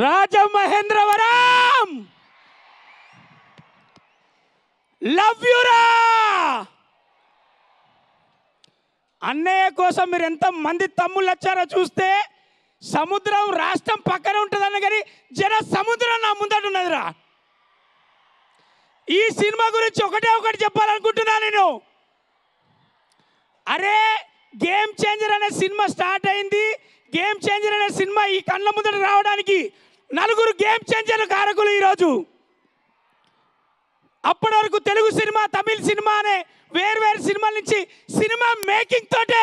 Rajamahendravaram love యూరా అన్నయ్య కోసం మీరు ఎంత మంది తమ్ముళ్ళు వచ్చారో చూస్తే సముద్రం రాష్ట్రం పక్కన ఉంటుందన్న కానీ జన సముద్రం నా ముందట ఉన్నదిరా. ఈ సినిమా గురించి ఒకటి చెప్పాలనుకుంటున్నా నేను. అరే గేమ్ చేంజర్ అనే సినిమా స్టార్ట్ అయింది. గేమ్ చేంజర్ అనే సినిమా ఈ కళ్ళ ముందట రావడానికి నలుగురు గేమ్ చేంజర్ కారకులు ఈరోజు. అప్పటి వరకు తెలుగు సినిమా, తమిళ సినిమా అనే వేరు సినిమాల నుంచి సినిమా మేకింగ్ తోటే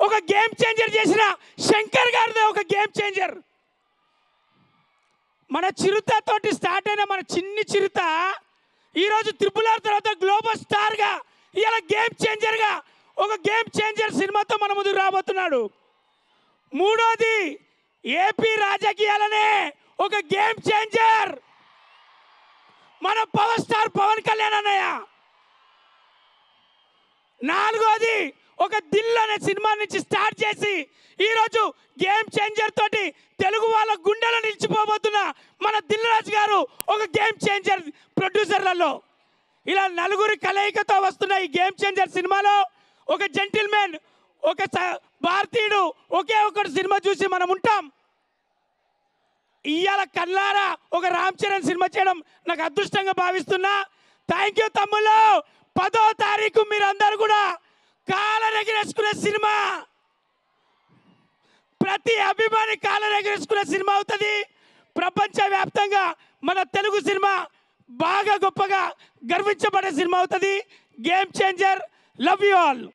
ఒక గేమ్ చేంజర్ చేసిన శంకర్ గారిదే ఒక గేమ్ చేంజర్. మన చిరుత తోటి స్టార్ట్ అయిన మన చిన్ని చిరుత ఈరోజు RRR తర్వాత గ్లోబల్ స్టార్గా ఇలా గేమ్ చేంజర్గా ఒక గేమ్ చేంజర్ సినిమాతో మన ముందుకు రాబోతున్నాడు. మూడోది ఏపీ రాజకీయాలనే ఒక గేమ్ చేంజర్ మన పవర్ స్టార్ పవన్ కళ్యాణ్ అన్నయ్య. నాలుగోది ఒక దిల్ అనే సినిమా నుంచి స్టార్ట్ చేసి ఈరోజు గేమ్ చేంజర్ తోటి తెలుగు వాళ్ళ గుండెలో నిలిచిపోబోతున్న మన దిల్ రాజు గారు ఒక గేమ్ చేంజర్ ప్రొడ్యూసర్లలో. ఇలా నలుగురి కలయికతో వస్తున్న ఈ గేమ్ చేంజర్ సినిమాలో ఒక జెంటిల్మెన్, ఒక భారతీయుడు ఒకే ఒకటి సినిమా చూసి మనం ఉంటాం. ఇవాళ కళ్ళారా ఒక రామ్ చరణ్ సినిమా చేయడం నాకు అదృష్టంగా భావిస్తున్నా. థ్యాంక్ యూ తమ్ముళ్ళు. 10వ తారీఖు మీరందరూ కూడా కాలరెగరేసుకునే సినిమా, ప్రతి అభిమాని కాలరెగరేసుకునే సినిమా అవుతుంది. ప్రపంచవ్యాప్తంగా మన తెలుగు సినిమా బాగా గొప్పగా గర్వించబడే సినిమా అవుతుంది. Game changer. Love you all.